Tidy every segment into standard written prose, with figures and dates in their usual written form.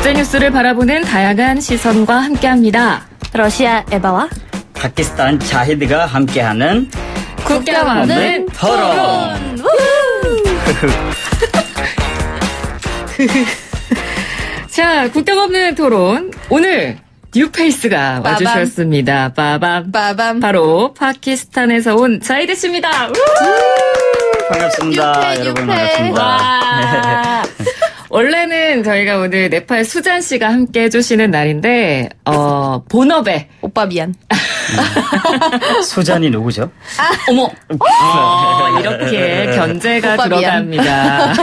국제뉴스를 바라보는 다양한 시선과 함께합니다. 러시아 에바와 파키스탄 자히드가 함께하는 국경 없는 토론. 자, 국경 없는 토론. 오늘 뉴페이스가 와주셨습니다. 빠밤. 바로 파키스탄에서 온 자히드 씨입니다. 반갑습니다. 여러분 반갑습니다. 원래는 저희가 오늘 네팔 수잔 씨가 함께 해주시는 날인데, 본업에. 오빠 미안. 수잔이 누구죠? 어머! 이렇게 견제가 들어갑니다.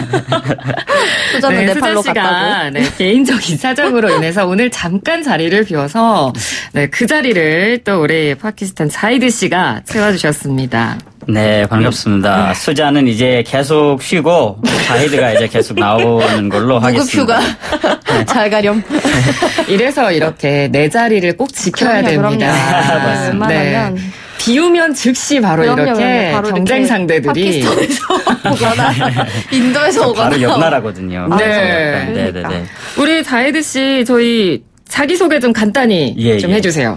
수잔은 네팔로 갔다고. 네, 개인적인 사정으로 인해서 오늘 잠깐 자리를 비워서, 네, 그 자리를 또 우리 파키스탄 자히드 씨가 채워주셨습니다. 네, 반갑습니다. 수잔은 이제 계속 쉬고 자히드가 이제 계속 나오는 걸로 하겠습니다. 무급휴가 잘 가렴. 이래서 이렇게 내 자리를 꼭 지켜야 됩니다. 맞습니다. 네. 비우면 즉시 바로 이렇게 바로 경쟁 상대들이 파키스탄에서 오거나 인도에서 오거나 바로 옆 나라거든요. 네. 네네네. 우리 자히드 씨 저희 자기소개 좀 간단히 좀 해주세요.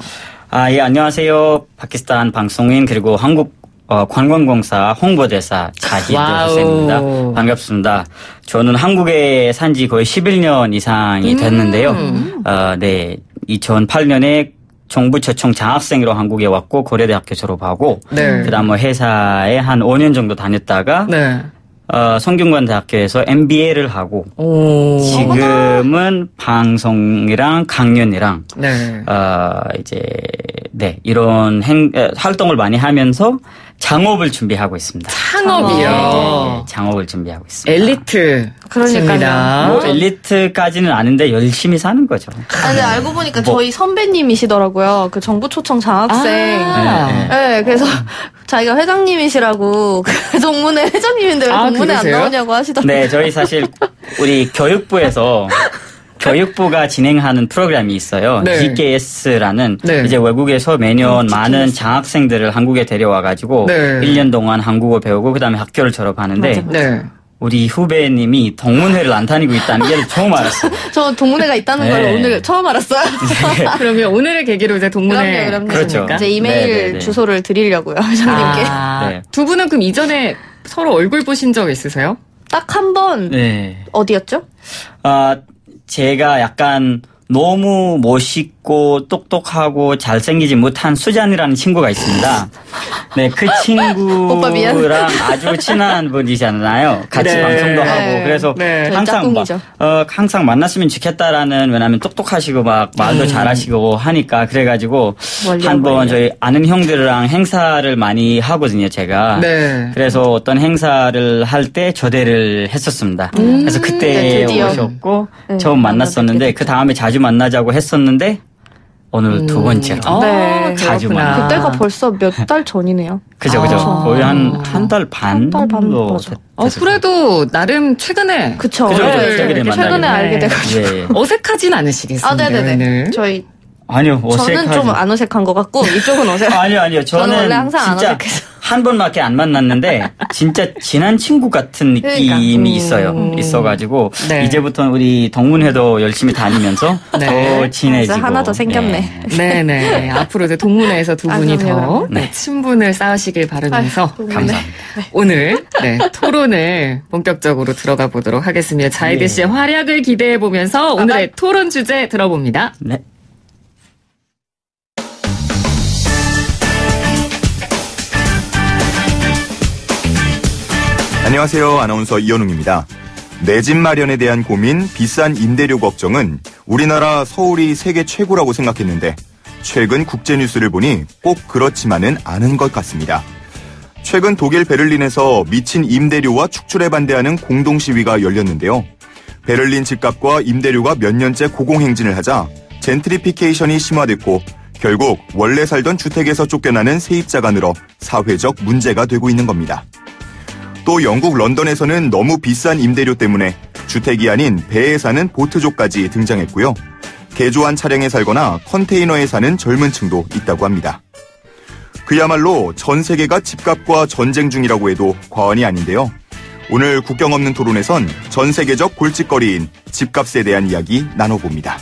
예, 안녕하세요. 파키스탄 방송인 그리고 한국 관광공사 홍보대사 자히드 후세인입니다. 반갑습니다. 저는 한국에 산지 거의 11년 이상이 됐는데요. 네, 2008년에 정부 초청 장학생으로 한국에 왔고 고려대학교 졸업하고 그다음 회사에 한 5년 정도 다녔다가 성균관대학교에서 MBA를 하고 지금은 방송이랑 강연이랑 이제 이런 활동을 많이 하면서 장업을 준비하고 있습니다. 창업이요? 네, 장업을 준비하고 있습니다. 엘리트. 그러니까요. 뭐 엘리트까지는 아닌데 열심히 사는 거죠. 근데 알고 보니까 저희 선배님이시더라고요. 그 정부 초청 장학생. 네, 그래서 자기가 회장님이시라고 그 동문회 회장님인데 왜 동문회 안 나오냐고 하시더라고요. 네, 저희 사실 우리 교육부에서 교육부가 진행하는 프로그램이 있어요. GKS라는 이제 외국에서 매년 많은 장학생들을 한국에 데려와가지고 1년 동안 한국어 배우고 그다음에 학교를 졸업하는데 우리 후배님이 동문회를 안 다니고 있다는 게 처음 알았어요. 저 동문회가 있다는 걸 오늘 처음 알았어요. 그러면 오늘을 계기로 이제 동문회 그럼요. 그렇죠. 이제 이메일 주소를 드리려고요, 회장님께. 두 분은 그럼 이전에 서로 얼굴 보신 적 있으세요? 딱 한 번 어디였죠? 제가 약간 너무 멋있고 똑똑하고 잘생기지 못한 수잔이라는 친구가 있습니다. 네, 그 친구랑 아주 친한 분이잖아요. 같이 방송도 하고. 그래서 항상 만났으면 좋겠다라는, 왜냐면 똑똑하시고 막 말도 잘하시고 하니까 그래가지고 한번 저희 아는 형들이랑 행사를 많이 하거든요, 제가. 그래서 어떤 행사를 할 때 초대를 했었습니다. 그래서 그때 오셨고 처음 만났었는데 그 다음에 자주 만나자고 했었는데 오늘 두 번째로 자주 만나. 그때가 벌써 몇 달 전이네요. 그죠. 거의 한 달 반 정도. 그래도 나름 최근에. 그쵸. 최근에 알게 돼가지고. 어색하진 않으시겠어요? 네네네. 저희. 아니요, 저는 좀 안 어색한 것 같고, 이쪽은 어색. 아니요. 저는 원래 항상 안 어색해서. 한 번밖에 안 만났는데, 진짜 친한 친구 같은 느낌이 있어가지고, 이제부터는 우리 동문회도 열심히 다니면서 더 친해지고. 하나 더 생겼네. 네네. 앞으로 이제 동문회에서 두 분이 더 친분을 쌓으시길 바라면서. 감사합니다. 오늘 토론을 본격적으로 들어가 보도록 하겠습니다. 자히드 씨의 활약을 기대해보면서 오늘의 토론 주제 들어봅니다. 네. 안녕하세요. 아나운서 이현웅입니다. 내 집 마련에 대한 고민, 비싼 임대료 걱정은 우리나라 서울이 세계 최고라고 생각했는데 최근 국제뉴스를 보니 꼭 그렇지만은 않은 것 같습니다. 최근 독일 베를린에서 미친 임대료와 축출에 반대하는 공동시위가 열렸는데요. 베를린 집값과 임대료가 몇 년째 고공행진을 하자 젠트리피케이션이 심화됐고 결국 원래 살던 주택에서 쫓겨나는 세입자가 늘어 사회적 문제가 되고 있는 겁니다. 또 영국 런던에서는 너무 비싼 임대료 때문에 주택이 아닌 배에 사는 보트족까지 등장했고요. 개조한 차량에 살거나 컨테이너에 사는 젊은 층도 있다고 합니다. 그야말로 전 세계가 집값과 전쟁 중이라고 해도 과언이 아닌데요. 오늘 국경 없는 토론에선 전 세계적 골칫거리인 집값에 대한 이야기 나눠봅니다.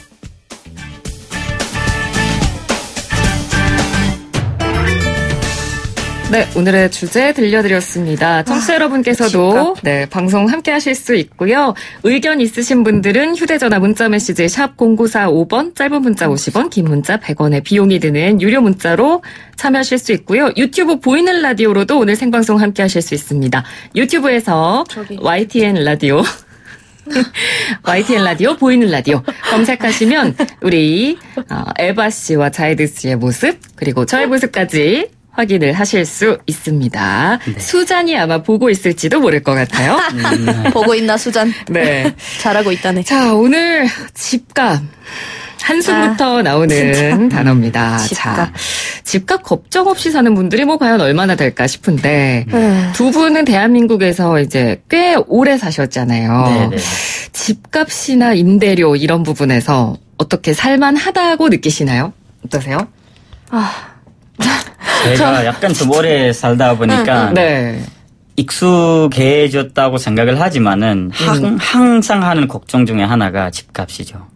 네, 오늘의 주제 들려드렸습니다. 청취자 여러분께서도 방송 함께 하실 수 있고요. 의견 있으신 분들은 휴대전화 문자메시지 샵 0945번, 짧은 문자 50원, 긴 문자 100원의 비용이 드는 유료 문자로 참여하실 수 있고요. 유튜브 보이는 라디오로도 오늘 생방송 함께 하실 수 있습니다. 유튜브에서 YTN 라디오 YTN 라디오, 보이는 라디오 검색하시면 우리 에바 씨와 자이드 씨의 모습, 그리고 저의 모습까지 확인을 하실 수 있습니다. 네. 수잔이 아마 보고 있을지도 모를 것 같아요. 보고 있나, 수잔? 네. 잘하고 있다네. 자, 오늘 집값. 한숨부터 나오는 단어입니다. 집값. 자, 집값 걱정 없이 사는 분들이 과연 얼마나 될까 싶은데, 두 분은 대한민국에서 이제 꽤 오래 사셨잖아요. 네네. 집값이나 임대료 이런 부분에서 어떻게 살만하다고 느끼시나요? 어떠세요? 제가 약간 좀 오래 살다 보니까 네. 익숙해졌다고 생각을 하지만은 항상 하는 걱정 중에 하나가 집값이죠.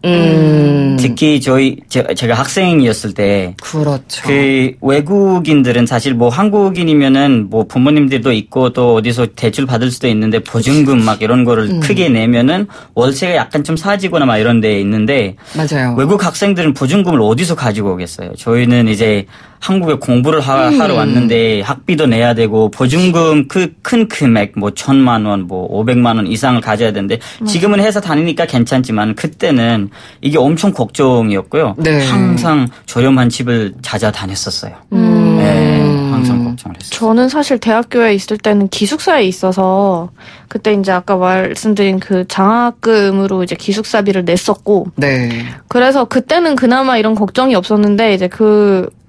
특히 제가 학생이었을 때 그렇죠. 그 외국인들은 사실 한국인이면은 부모님들도 있고 또 어디서 대출 받을 수도 있는데 보증금 이런 거를 크게 내면은 월세가 약간 좀 싸지거나 이런 데 있는데 맞아요. 외국 학생들은 보증금을 어디서 가지고 오겠어요. 저희는 이제 한국에 공부를 하러 왔는데 학비도 내야 되고 보증금 큰 금액 1,000만 원, 500만 원 이상을 가져야 되는데 지금은 회사 다니니까 괜찮지만 그때는 이게 엄청 걱정이었고요. 네. 항상 저렴한 집을 찾아다녔었어요. 네, 항상 걱정을 했어요. 저는 사실 대학교에 있을 때는 기숙사에 있어서 그때 이제 아까 말씀드린 그 장학금으로 이제 기숙사비를 냈었고, 네. 그래서 그때는 그나마 이런 걱정이 없었는데 이제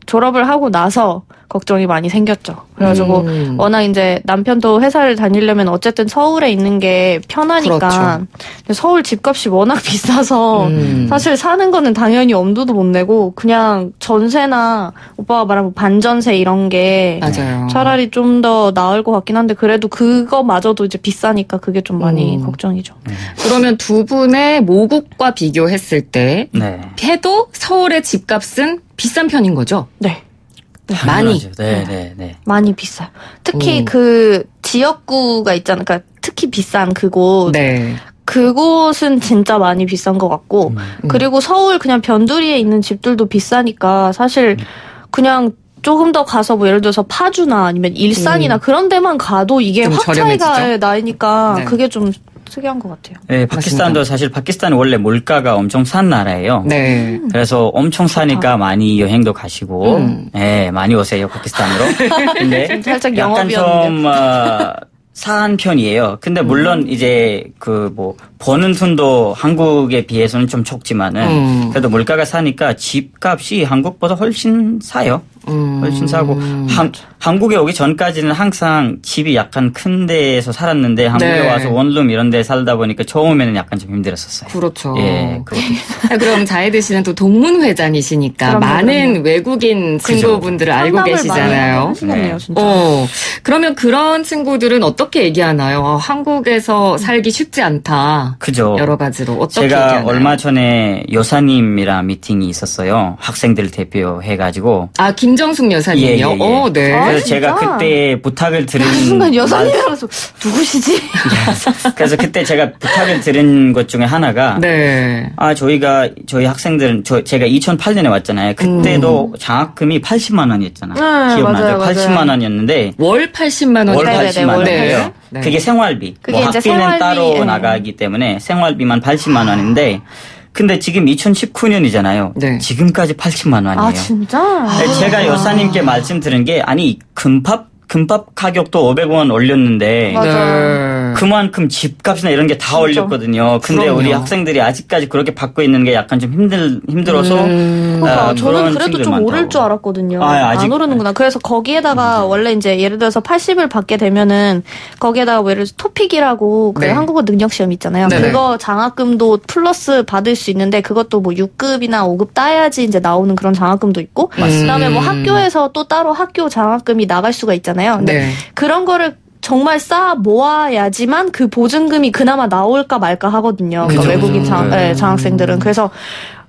졸업을 하고 나서 걱정이 많이 생겼죠. 그래가지고 워낙 이제 남편도 회사를 다니려면 어쨌든 서울에 있는 게 편하니까. 그렇죠. 서울 집값이 워낙 비싸서 사실 사는 거는 당연히 엄두도 못 내고 그냥 전세나 오빠가 말한 반전세 이런 게 맞아요. 차라리 좀 더 나을 것 같긴 한데 그래도 그거마저도 이제 비싸니까 그게 좀 많이 걱정이죠. 그러면 두 분의 모국과 비교했을 때 해도 서울의 집값은 비싼 편인 거죠? 네. 많이. 네. 많이 비싸요. 특히 그 지역구가 있잖아요. 그러니까 특히 비싼 그곳. 네. 그곳은 진짜 많이 비싼 것 같고. 그리고 서울 그냥 변두리에 있는 집들도 비싸니까 사실 그냥 조금 더 가서 예를 들어서 파주나 아니면 일산이나 그런 데만 가도 이게 확 차이가 나니까 그게 좀 특이한 것 같아요. 네, 파키스탄도 사실 파키스탄은 원래 물가가 엄청 싼 나라예요. 네. 그래서 엄청 싸니까 많이 여행도 가시고, 네, 많이 오세요 파키스탄으로. 근데 살짝 약간 좀 싸한 편이에요. 근데 물론 이제 버는 돈도 한국에 비해서는 좀 적지만은 그래도 물가가 싸니까 집값이 한국보다 훨씬 싸요. 훨씬 싸고 한국에 오기 전까지는 항상 집이 약간 큰 데에서 살았는데 한국에 와서 원룸 이런 데 살다 보니까 처음에는 약간 좀 힘들었었어요. 그렇죠. 예, 그럼 자이드 씨는 또 동문회장이시니까 많은 외국인 친구분들을 알고 계시잖아요. 네. 진짜. 그러면 그런 친구들은 어떻게 얘기하나요? 한국에서 살기 쉽지 않다. 그죠. 여러 가지로 어떻게 제가 얘기하나요? 얼마 전에 여사님이랑 미팅이 있었어요. 학생들 대표해가지고. 김정숙 여사님이요? 예. 네. 그래서 제가 그때 부탁을 드린 순간 여사님이라서 누구시지? 그래서 그때 제가 부탁을 드린 것 중에 하나가 저희 학생들은 제가 2008년에 왔잖아요. 그때도 장학금이 80만 원이었잖아요. 기억나죠? 80만 원이었는데 월 80만 원. 월 80만 원이에요. 그게 생활비. 학비는 따로 나가기 때문에 생활비만 80만 원인데 근데 지금 2019년이잖아요. 네. 지금까지 80만 원이에요. 아, 진짜? 제가 여사님께 말씀드린 게 금밥 가격도 500원 올렸는데 그만큼 집값이나 이런 게 다 올렸거든요. 근데 우리 학생들이 아직까지 그렇게 받고 있는 게 약간 좀 힘들어서 저는 그래도 좀 많다고. 오를 줄 알았거든요. 안 오르는구나. 그래서 거기에다가 원래 이제 예를 들어서 80을 받게 되면은 거기에다가 예를 들어서 토픽이라고 그 한국어 능력 시험 있잖아요. 네네. 그거 장학금도 플러스 받을 수 있는데 그것도 6급이나 5급 따야지 이제 나오는 그런 장학금도 있고 그다음에 학교에서 또 따로 학교 장학금이 나갈 수가 있잖아요. 근데 그런 거를 정말 쌓아 모아야지만 그 보증금이 그나마 나올까 말까 하거든요. 그러니까 외국인 장학생들은. 그래서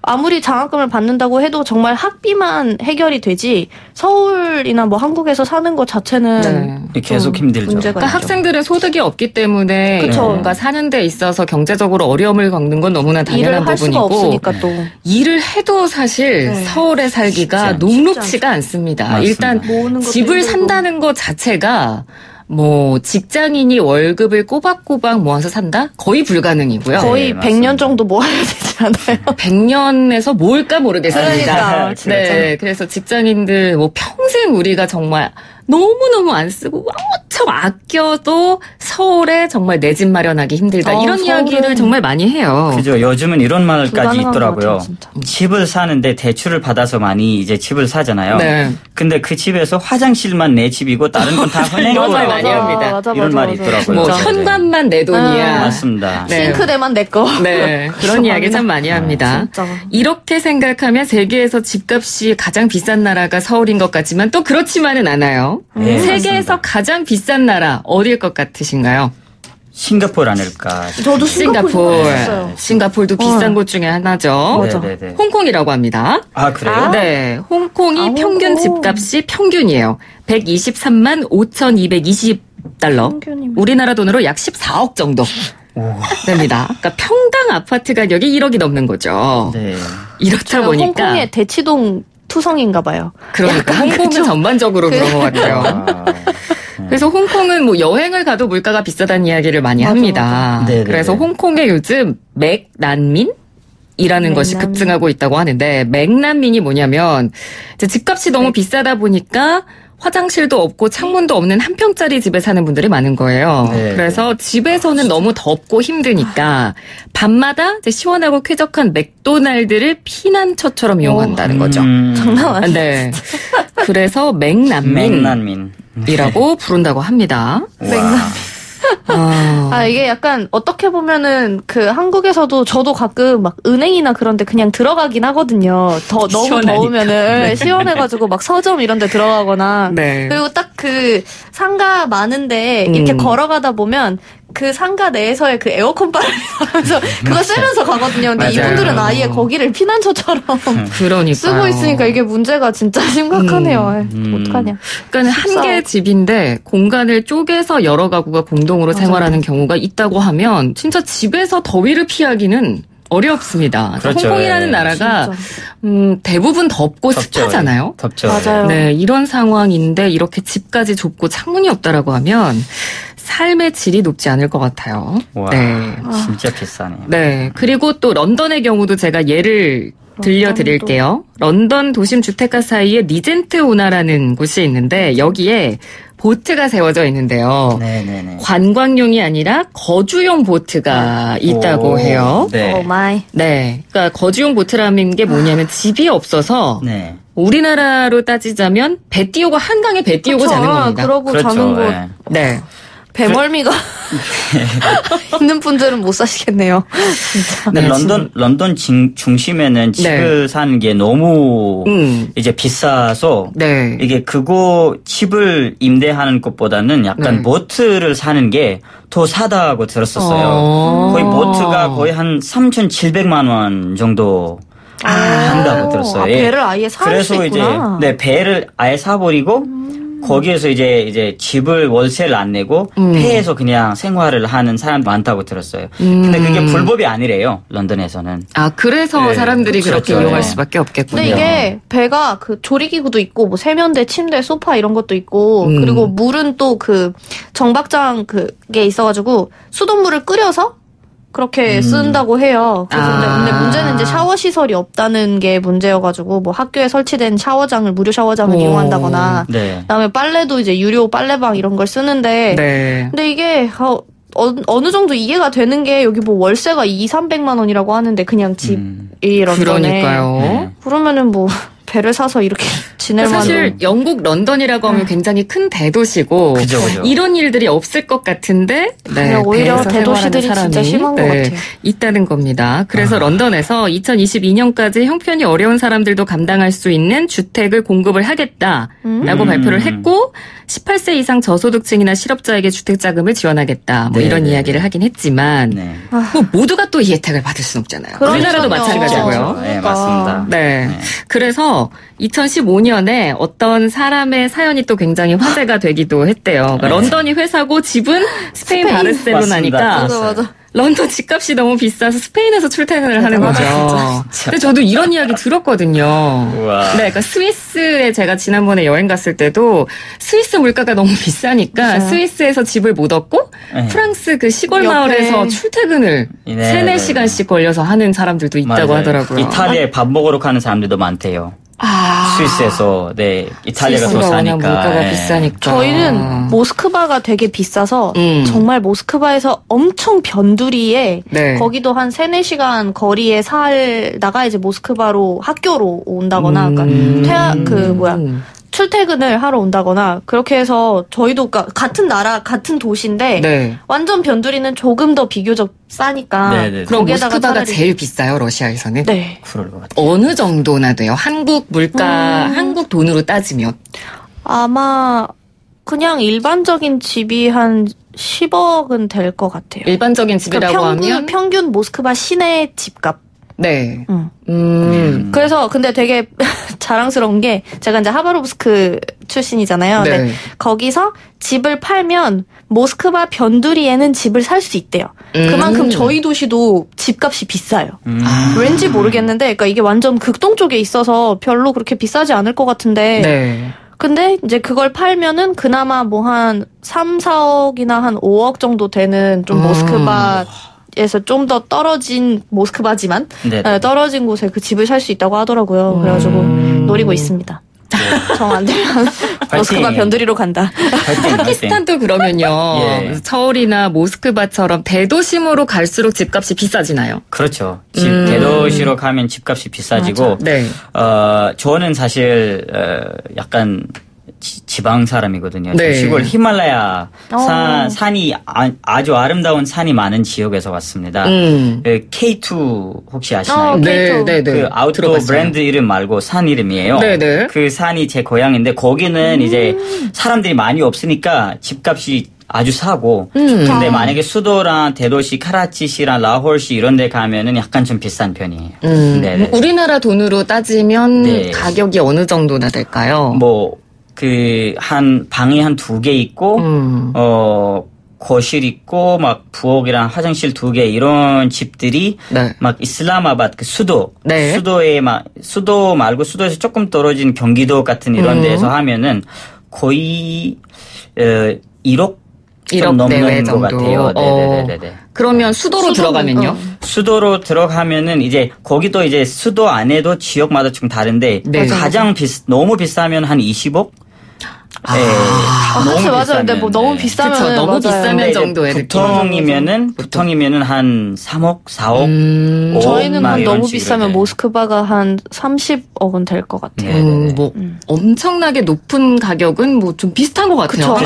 아무리 장학금을 받는다고 해도 정말 학비만 해결이 되지 서울이나 뭐 한국에서 사는 것 자체는 계속 힘들죠. 그러니까 학생들은 소득이 없기 때문에 그쵸. 뭔가 사는 데 있어서 경제적으로 어려움을 겪는 건 너무나 당연한 일을 할 부분이고 수가 없으니까 또 일을 해도 사실 서울에 살기가 녹록치가 않습니다. 맞습니다. 일단 집을 산다는 것 자체가 뭐 직장인이 월급을 꼬박꼬박 모아서 산다? 거의 불가능이고요. 거의 100년 정도 모아야 되지 않아요? 100년에서 모을까 모르겠습니다. 그러니까. 네, 그래서 직장인들 뭐 평생 우리가 정말 너무너무 안 쓰고 엄청 아껴도 서울에 정말 내 집 마련하기 힘들다. 이런 이야기를 정말 많이 해요. 그죠. 요즘은 이런 말까지 있더라고요. 같아요, 집을 사는데 대출을 받아서 많이 이제 집을 사잖아요. 네. 근데 그 집에서 화장실만 내 집이고 다른 건 다 은행으로 많이 합니다. 이런 말이 있더라고요. 뭐 현관만 내 돈이야. 맞습니다. 네. 싱크대만 내 거. 네, 그런 이야기 참 많이 합니다. 진짜. 이렇게 생각하면 세계에서 집값이 가장 비싼 나라가 서울인 것 같지만 또 그렇지만은 않아요. 네, 세계에서 가장 비싼 나라 어디일 것 같으신가요? 싱가포르 아닐까? 저도 싱가포르 생각했어요. 싱가포르도 비싼 곳 중에 하나죠. 맞아. 네네네. 홍콩이라고 합니다. 아, 그래요? 네, 홍콩이 평균 집값이 평균이에요. 123만 5,220달러. 우리나라 돈으로 약 14억 정도 됩니다. 그러니까 평당 아파트 가격이 1억이 넘는 거죠. 네. 이렇다 보니까 홍콩의 대치동 투성인가 봐요. 그러니까 홍콩은 전반적으로 그런 것 같아요. 그래서 홍콩은 뭐 여행을 가도 물가가 비싸다는 이야기를 많이 합니다. 그래서 홍콩에 요즘 맥난민이라는 것이 급증하고 있다고 하는데 맥난민이 뭐냐면 이제 집값이 너무 비싸다 보니까 화장실도 없고 창문도 없는 한 평짜리 집에 사는 분들이 많은 거예요. 그래서 집에서는 너무 덥고 힘드니까 밤마다 이제 시원하고 쾌적한 맥도날드를 피난처처럼 이용한다는 거죠. 장난 아니에요. 네. 그래서 맥난민이라고 부른다고 합니다. 이게 약간 어떻게 보면은 그 한국에서도 저도 가끔 막 은행이나 그런데 그냥 들어가긴 하거든요. 너무 시원하니까. 더우면은 시원해가지고 막 서점 이런 데 들어가거나. 그리고 딱 그 상가 많은데 이렇게 걸어가다 보면 그 상가 내에서의 그 에어컨 바람이 나면서 그거 쐬면서 가거든요. 근데 이분들은 아예 거기를 피난처처럼 쓰고 있으니까 이게 문제가 진짜 심각하네요. 어떡하냐. 그러니까 한 개의 집인데 공간을 쪼개서 여러 가구가 공동으로 생활하는 경우가 있다고 하면 진짜 집에서 더위를 피하기는 어렵습니다. 그렇죠. 홍콩이라는 나라가 대부분 덥고 습하잖아요. 덥죠. 맞아요. 네, 이런 상황인데 이렇게 집까지 좁고 창문이 없다라고 하면 삶의 질이 높지 않을 것 같아요. 와, 네. 진짜 비싸네요. 네, 그리고 또 런던의 경우도 제가 예를 들려드릴게요. 런던 도심 주택가 사이에 리젠트 오나라는 곳이 있는데 여기에 보트가 세워져 있는데요. 네네네. 관광용이 아니라 거주용 보트가 있다고 해요. 네. 오 마이. 네. 그러니까 거주용 보트라는 게 뭐냐면 집이 없어서 네. 우리나라로 따지자면 배 띄우고 한강에 배 띄우고 자는 겁니다. 그러고 그렇죠. 자는 곳. 네. 배멀미가 있는 분들은 못 사시겠네요. 진짜. 네, 런던 중심에는 집을 사는 게 너무 이제 비싸서 이게 그거 집을 임대하는 것보다는 약간 보트를 사는 게 더 사다고 들었었어요. 거의 보트가 거의 한 3,700만 원 정도 한다고 들었어요. 배를 아예 살 수 있구나. 그래서 이제 배를 아예 사버리고 거기에서 이제 집을 월세를 안 내고 폐에서 그냥 생활을 하는 사람도 많다고 들었어요. 근데 그게 불법이 아니래요, 런던에서는. 아, 그래서 사람들이 그렇게 이용할 수밖에 없겠군요. 근데 이게 배가 그 조리기구도 있고 뭐 세면대, 침대, 소파 이런 것도 있고 그리고 물은 또 그 정박장 그게 있어가지고 수돗물을 끓여서 그렇게 쓴다고 해요. 그래서 근데 문제는 이제 샤워 시설이 없다는 게 문제여가지고 뭐 학교에 설치된 샤워장을 무료 샤워장을 이용한다거나 그다음에 빨래도 이제 유료 빨래방 이런 걸 쓰는데 근데 이게 어느 정도 이해가 되는 게 여기 뭐 월세가 200-300만 원이라고 하는데 그냥 집이 런던에 그러니까요. 그러면은 뭐 배를 사서 이렇게 지낼 만한. 사실 영국 런던이라고 하면 굉장히 큰 대도시고 그죠. 이런 일들이 없을 것 같은데 네, 오히려 대도시들이 진짜 심한 것 같아요. 있다는 겁니다. 그래서 런던에서 2022년까지 형편이 어려운 사람들도 감당할 수 있는 주택을 공급을 하겠다라고 발표를 했고 18세 이상 저소득층이나 실업자에게 주택자금을 지원하겠다. 뭐 이런 이야기를 하긴 했지만 뭐 모두가 또 이 혜택을 받을 수는 없잖아요. 우리나라도 마찬가지고요. 네, 맞습니다. 네. 그래서 2015년에 어떤 사람의 사연이 또 굉장히 화제가 되기도 했대요. 그러니까 런던이 회사고 집은 스페인 바르셀로나니까 맞아. 런던 집값이 너무 비싸서 스페인에서 출퇴근을 하는 거죠. 근데 저도 이런 이야기 들었거든요. 우와. 네, 그러니까 스위스에 제가 지난번에 여행 갔을 때도 스위스 물가가 너무 비싸니까 스위스에서 집을 못 얻고 프랑스 그 시골 마을에서 출퇴근을 3-4시간씩 걸려서 하는 사람들도 있다고 하더라고요. 이탈리아에 밥 먹으러 가는 사람들도 많대요. 스위스에서 이탈리아가 더 사니까. 물가가 비싸니까. 저희는 모스크바가 되게 비싸서 정말 모스크바에서 엄청 변두리에 거기도 한 3-4시간 거리에 살다가 이제 모스크바로 학교로 온다거나 출퇴근을 하러 온다거나 그렇게 해서 저희도 같은 나라 같은 도시인데 완전 변두리는 조금 더 비교적 싸니까 그럼 모스크바가 제일 비싸요, 러시아에서는? 네. 그럴 것 같아요. 어느 정도나 돼요? 한국 물가, 한국 돈으로 따지면? 아마 그냥 일반적인 집이 한 10억은 될 것 같아요. 일반적인 집이라고 하면? 평균 모스크바 시내 집값. 네. 그래서 근데 되게 자랑스러운 게 제가 이제 하바롭스크 출신이잖아요. 근데 거기서 집을 팔면 모스크바 변두리에는 집을 살 수 있대요. 그만큼 저희 도시도 집값이 비싸요. 왠지 모르겠는데 그러니까 이게 완전 극동 쪽에 있어서 별로 그렇게 비싸지 않을 것 같은데 근데 이제 그걸 팔면은 그나마 뭐 한 3-4억이나 한 5억 정도 되는 좀 모스크바 에서 좀 더 떨어진 모스크바지만 떨어진 곳에 그 집을 살 수 있다고 하더라고요. 그래가지고 노리고 있습니다. 정 안 되면 모스크바 변두리로 간다. 파키스탄도 그러면요. 서울이나 모스크바처럼 대도심으로 갈수록 집값이 비싸지나요? 그렇죠. 대도시로 가면 집값이 비싸지고 저는 사실 약간 지방 사람이거든요. 시골 히말라야 산이 아주 아름다운 산이 많은 지역에서 왔습니다. K2 혹시 아시나요? K2. 그 아웃도어 브랜드 이름 말고 산 이름이에요. 그 산이 제 고향인데 거기는 이제 사람들이 많이 없으니까 집값이 아주 싸고 근데 만약에 수도랑 대도시 카라치시랑 라홀시 이런 데 가면은 약간 좀 비싼 편이에요. 우리나라 돈으로 따지면 가격이 어느 정도나 될까요? 한 방이 한 2개 있고 거실 있고 막 부엌이랑 화장실 2개 이런 집들이 막 이슬람아바드 그 수도에 수도 말고 수도에서 조금 떨어진 경기도 같은 이런 데에서 하면은 거의 1억 좀 넘는 것 같아요. 그러면 수도로 들어가면요? 수도로 들어가면은 이제 거기도 이제 수도 안에도 지역마다 좀 다른데 가장 너무 비싸면 한 20억? 그치, 맞아요. 근데 뭐 너무 비싸면 너무 비싸면 정도의 보통이면은 한 3억, 4억. 저희는 한 너무 비싸면 모스크바가 한 30억은 될 것 같아요. 엄청나게 높은 가격은 뭐 좀 비슷한 것 같아요.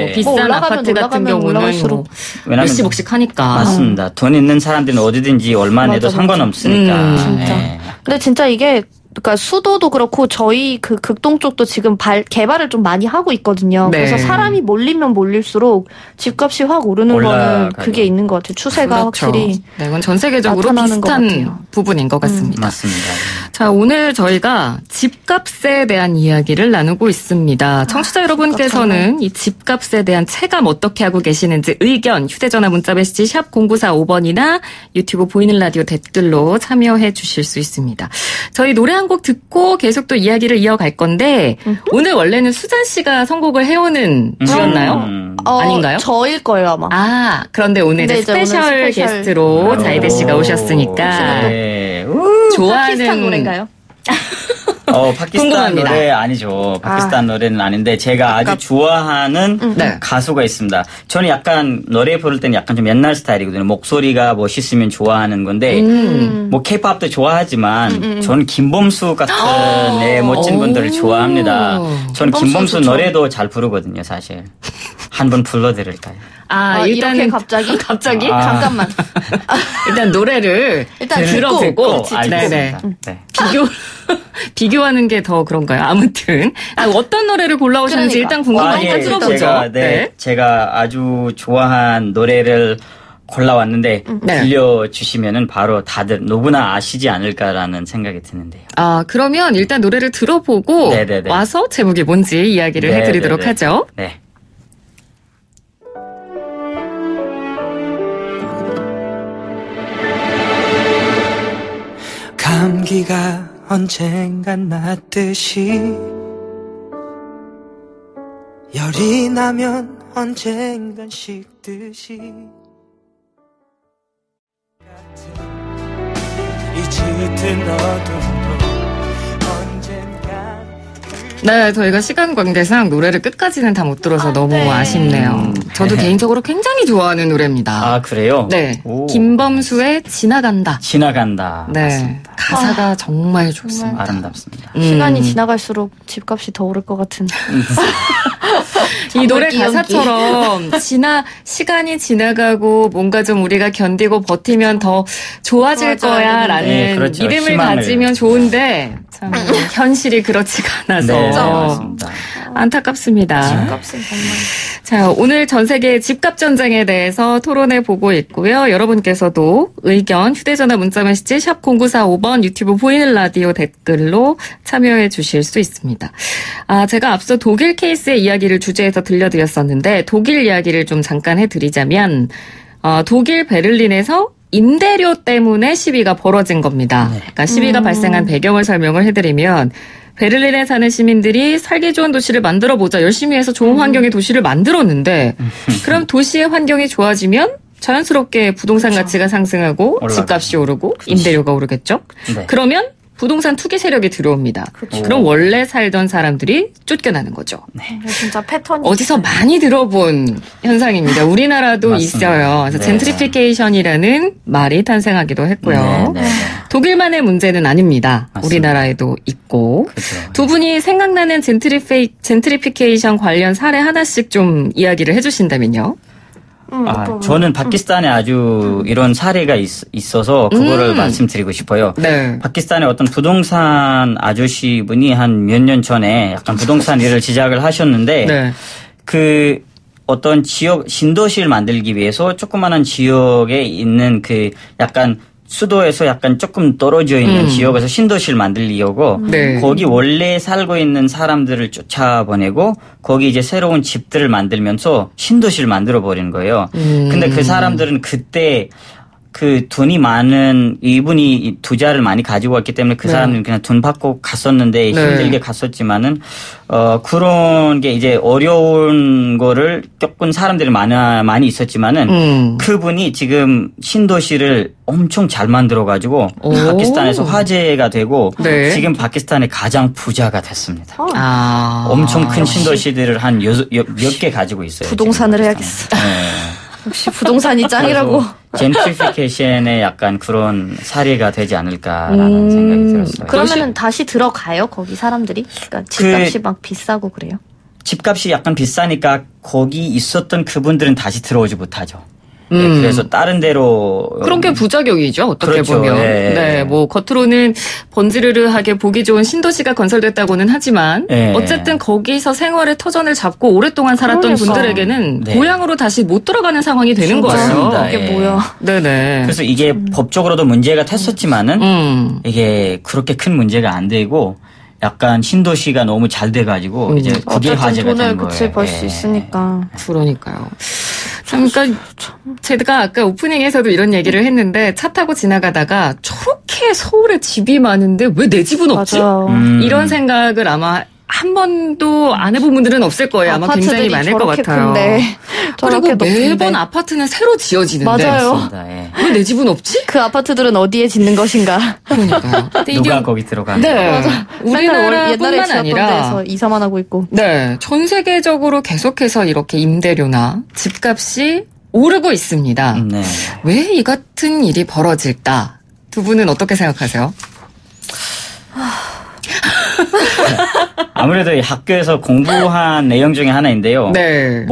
그 비싼 아파트 같은 경우는 뭐 몇십억씩 하니까. 맞습니다. 돈 있는 사람들은 어디든지 얼마 내도 상관없으니까. 진짜. 근데 진짜 이게 그러니까 수도도 그렇고 저희 그 극동 쪽도 지금 개발을 좀 많이 하고 있거든요. 그래서 사람이 몰리면 몰릴수록 집값이 확 오르는 거는 그게 있는 것 같아요. 추세가 확실히. 네, 이건 전 세계적으로 비슷한 부분인 것 같습니다. 맞습니다. 자, 오늘 저희가 집값에 대한 이야기를 나누고 있습니다. 청취자 여러분께서는 이 집값에 대한 체감 어떻게 하고 계시는지 의견 휴대전화 문자메시지 샵 0945번이나 유튜브 보이는 라디오 댓글로 참여해 주실 수 있습니다. 저희 노래 한 곡 듣고 계속 또 이야기를 이어갈 건데 오늘 원래는 수잔 씨가 선곡을 해오는 주였나요? 아닌가요? 저일 거예요 아마. 그런데 오늘 스페셜 게스트로 자이데 씨가 오셨으니까 좋아하는 파키스탄 노래인가요? 파키스탄 궁금합니다. 노래 아니죠. 파키스탄 노래는 아닌데 제가 아주 좋아하는 가수가 있습니다. 저는 약간 노래 부를 때는 약간 좀 옛날 스타일이거든요. 목소리가 멋있으면 좋아하는 건데 뭐 케이팝도 좋아하지만 저는 김범수 같은 멋진 분들을 좋아합니다. 저는 김범수 노래도 잘 부르거든요, 사실. 한번 불러드릴까요? 일단은 이렇게 갑자기? 갑자기? 잠깐만. 일단 노래를 일단 들어보고 네네. 비교하는 게 더 그런가요? 아무튼 어떤 노래를 골라오셨는지 일단 궁금하니까 들어보죠. 제가 아주 좋아한 노래를 골라왔는데 들려주시면은 바로 다들 누구나 아시지 않을까라는 생각이 드는데요. 그러면 일단 노래를 들어보고 와서 제목이 뭔지 이야기를 해드리도록 하죠. 네. 감기가 언젠간 났듯이 열이 나면 언젠간 식듯이 이 짙은 어둠도 언젠간 네, 저희가 시간 관계상 노래를 끝까지는 다 못 들어서 너무 아쉽네요. 저도 개인적으로 굉장히 좋아하는 노래입니다. 그래요? 네. 김범수의 지나간다. 지나간다. 네. 맞습니다. 가사가 정말 좋습니다. 아름답습니다. 시간이 지나갈수록 집값이 더 오를 것 같은. 이 노래 가사처럼 시간이 지나가고 뭔가 좀 우리가 견디고 버티면 더 좋아질 거야 라는 그렇죠. 믿음을 가지면 좋은데 참 현실이 그렇지가 않아서 맞습니다. 안타깝습니다. 집값은 정말. 자, 오늘 전 세계 집값 전쟁에 대해서 토론해 보고 있고요. 여러분께서도 의견 휴대전화 문자메시지 샵 0945번 유튜브 보이는 라디오 댓글로 참여해 주실 수 있습니다. 제가 앞서 독일 케이스의 이야기를 주제에서 들려드렸었는데 독일 이야기를 좀 잠깐 해드리자면 독일 베를린에서 임대료 때문에 시위가 벌어진 겁니다. 그러니까 시위가 발생한 배경을 설명을 해드리면 베를린에 사는 시민들이 살기 좋은 도시를 만들어보자 열심히 해서 좋은 환경의 도시를 만들었는데 그럼 도시의 환경이 좋아지면 자연스럽게 부동산 가치가 상승하고 집값이 오르고 임대료가 오르겠죠. 그러면 부동산 투기 세력이 들어옵니다. 그럼 원래 살던 사람들이 쫓겨나는 거죠. 진짜 패턴이 어디서 많이 들어본 현상입니다. 우리나라도 맞습니다. 있어요. 그래서 젠트리피케이션이라는 말이 탄생하기도 했고요. 독일만의 문제는 아닙니다. 맞습니다. 우리나라에도 있고. 그렇죠. 두 분이 생각나는 젠트리피케이션 관련 사례 하나씩 좀 이야기를 해주신다면요. 저는 파키스탄에 아주 이런 사례가 있어서 그거를 말씀드리고 싶어요. 파키스탄의 어떤 부동산 아저씨 분이 한 몇 년 전에 약간 부동산 일을 시작을 하셨는데 그 어떤 지역 신도시를 만들기 위해서 조그마한 지역에 있는 그 약간 수도에서 약간 조금 떨어져 있는 지역에서 신도시를 만들려고 거기 원래 살고 있는 사람들을 쫓아보내고 거기 이제 새로운 집들을 만들면서 신도시를 만들어 버리는 거예요. 근데 그 사람들은 그때 그 돈이 많은 이분이 투자를 많이 가지고 왔기 때문에 그 사람들은 그냥 돈 받고 갔었는데 힘들게 갔었지만은 그런 게 이제 어려운 거를 겪은 사람들이 많이 있었지만은 그분이 지금 신도시를 엄청 잘 만들어 가지고 파키스탄에서 화제가 되고 지금 파키스탄의 가장 부자가 됐습니다. 엄청 큰 신도시들을 한 몇 개 가지고 있어요. 부동산을 해야겠어. 역시 부동산이 짱이라고. 젠트리피케이션의 약간 그런 사례가 되지 않을까라는 생각이 들었어요. 그러면은 다시 들어가요? 거기 사람들이? 그러니까 집값이 막 비싸고 그래요? 집값이 약간 비싸니까 거기 있었던 그분들은 다시 들어오지 못하죠. 그래서 다른 데로 그런 게 부작용이죠. 어떻게 그렇죠. 보면. 뭐 겉으로는 번지르르하게 보기 좋은 신도시가 건설됐다고는 하지만 어쨌든 거기서 생활의 터전을 잡고 오랫동안 살았던 분들에게는 고향으로 다시 못 돌아가는 상황이 되는 거예요. 이게 뭐야. 그래서 이게 법적으로도 문제가 됐었지만은 이게 그렇게 큰 문제가 안 되고 약간 신도시가 너무 잘 돼가지고 이제 그게 화제가 된 거예요. 돈을 그치 벌 수 있으니까. 그러니까요. 그러니까 제가 아까 오프닝에서도 이런 얘기를 했는데 차 타고 지나가다가 저렇게 서울에 집이 많은데 왜 내 집은 없지? 이런 생각을 아마 한 번도 안 해본 분들은 없을 거예요. 아마 굉장히 많을 것 같아요. 그리고 매번 아파트는 새로 지어지는데. 맞아요. 예. 왜 내 집은 없지? 그 아파트들은 어디에 짓는 것인가? 그러니까요. 누가 거기 들어가는 네. 맞아. 우리나라뿐만 아니라 데서 이사만 하고 있고. 네. 전 세계적으로 계속해서 이렇게 임대료나 집값이 오르고 있습니다. 네. 왜 이 같은 일이 벌어질까? 두 분은 어떻게 생각하세요? 아무래도 학교에서 공부한 내용 중에 하나인데요. 네.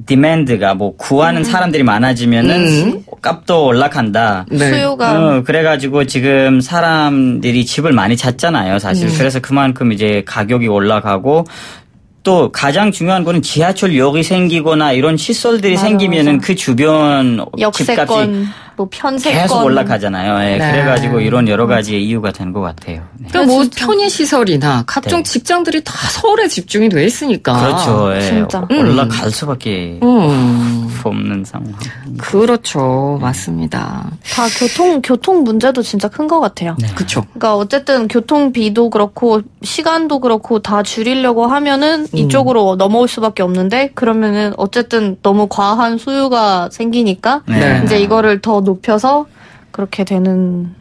디맨드가 구하는 사람들이 많아지면은 값도 올라간다. 네. 수요가. 그래가지고 지금 사람들이 집을 많이 찾잖아요, 사실. 그래서 그만큼 이제 가격이 올라가고 또 가장 중요한 거는 지하철역이 생기거나 이런 시설들이 생기면은 그 주변 집값이 편세권 계속 올라가잖아요. 예, 네. 그래가지고 이런 여러 가지의 이유가 되는 것 같아요. 네. 그러니까 편의시설이나 각종 네. 직장들이 다 서울에 집중이 돼 있으니까. 그렇죠. 예. 진짜. 올라갈 수밖에 없는 상황. 그렇죠. 맞습니다. 다 교통 문제도 진짜 큰 것 같아요. 네. 그렇죠. 그러니까 어쨌든 교통비도 그렇고 시간도 그렇고 다 줄이려고 하면은 이쪽으로 넘어올 수밖에 없는데 그러면은 어쨌든 너무 과한 수요가 생기니까 네. 이제 이거를 더 높여서 그렇게 되는.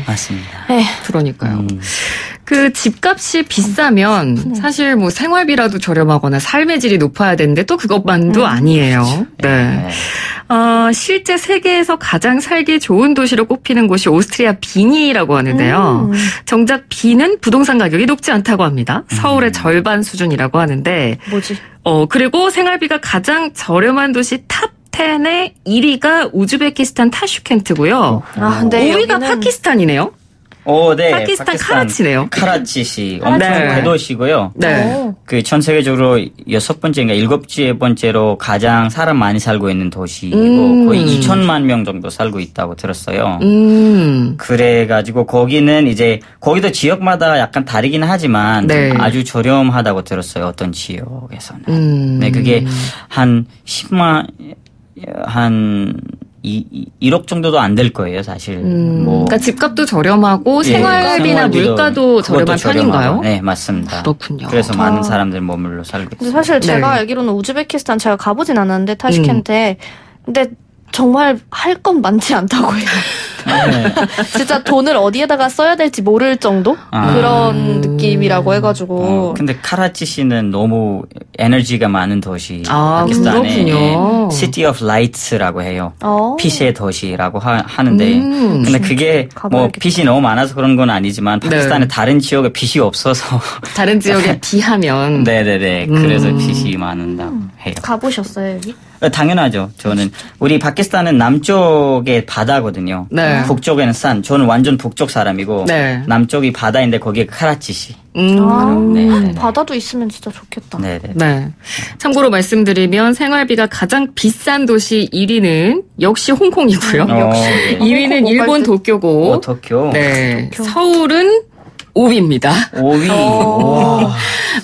맞습니다. 그러니까요. 그 집값이 비싸면 사실 생활비라도 저렴하거나 삶의 질이 높아야 되는데 또 그것만도 아니에요. 네. 실제 세계에서 가장 살기 좋은 도시로 꼽히는 곳이 오스트리아 비니라고 하는데요. 정작 비는 부동산 가격이 높지 않다고 합니다. 서울의 절반 수준이라고 하는데. 뭐지? 그리고 생활비가 가장 저렴한 도시 탑 10의 1위가 우즈베키스탄 타슈켄트고요. 근데 5위가 파키스탄이네요. 네. 파키스탄 카라치네요. 카라치시. 엄청 네. 대도시고요. 네. 전 세계적으로 6번째인가 7번째로 가장 사람 많이 살고 있는 도시이고 거의 2천만 명 정도 살고 있다고 들었어요. 그래가지고 거기도 지역마다 약간 다르긴 하지만 네. 아주 저렴하다고 들었어요. 어떤 지역에서는. 네, 그게 한 1억 정도도 안 될 거예요, 사실. 그러니까 집값도 저렴하고 예, 생활비나 물가도 저렴한 편인가요? 네, 맞습니다. 그렇군요. 그래서 많은 사람들이 머물러 살고 근데 있어요. 사실 제가 알기로는 우즈베키스탄 제가 가보진 않았는데 타슈켄트에 근데 정말 할 건 많지 않다고 해요. 네. 진짜 돈을 어디에다가 써야 될지 모를 정도? 그런 느낌이라고 해가지고. 근데 카라치시는 너무 에너지가 많은 도시. 파키스탄의 그렇군요. City of Lights라고 해요. 빛의 도시라고 하는데. 근데 그게 가봐야겠다. 빛이 너무 많아서 그런 건 아니지만 파키스탄의 다른 지역에 빛이 없어서. 다른 지역에 비하면. 네네네. 그래서 빛이 많은다고 해요. 가보셨어요, 여기? 당연하죠. 저는 우리 파키스탄은 남쪽에 바다거든요. 네. 북쪽에는 산. 저는 완전 북쪽 사람이고 네. 남쪽이 바다인데 거기에 카라치시. 바다도 있으면 진짜 좋겠다. 네네. 네. 참고로 말씀드리면 생활비가 가장 비싼 도시 1위는 역시 홍콩이고요. 역시. 2위는 일본 도쿄고. 도쿄. 네. 서울은 5위입니다. 5위.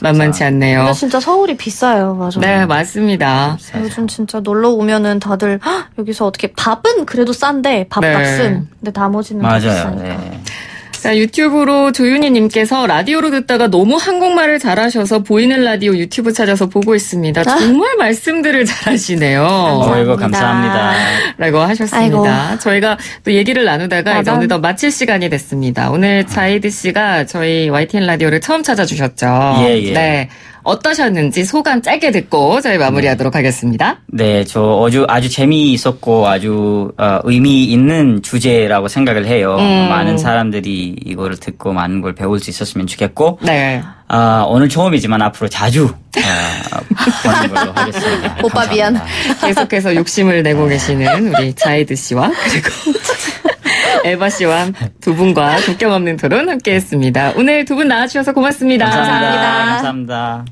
만만치 않네요. 근데 진짜 서울이 비싸요. 맞아. 네, 맞습니다. 요즘 진짜 놀러 오면은 다들 여기서 어떻게 밥은 그래도 싼데 밥값은. 네. 근데 나머지는 다 맞아요. 비싸니까. 네. 자, 유튜브로 조윤희님께서 라디오로 듣다가 너무 한국말을 잘하셔서 보이는 라디오 유튜브 찾아서 보고 있습니다. 정말 말씀들을 잘하시네요. 이거 감사합니다. 라고 하셨습니다. 저희가 또 얘기를 나누다가 이제 어느덧 마칠 시간이 됐습니다. 오늘 자이드 씨가 저희 YTN 라디오를 처음 찾아주셨죠. 예. 네. 어떠셨는지 소감 짧게 듣고 저희 마무리하도록 하겠습니다. 네, 아주 재미있었고 아주 의미 있는 주제라고 생각을 해요. 많은 사람들이 이거를 듣고 많은 걸 배울 수 있었으면 좋겠고. 네. 오늘 처음이지만 앞으로 자주 보는 걸로 하겠습니다. 오빠 미안. 계속해서 욕심을 내고 계시는 우리 자이드 씨와 그리고 에바 씨와 두 분과 국경 없는 토론 함께했습니다. 오늘 두 분 나와주셔서 고맙습니다. 감사합니다. 감사합니다.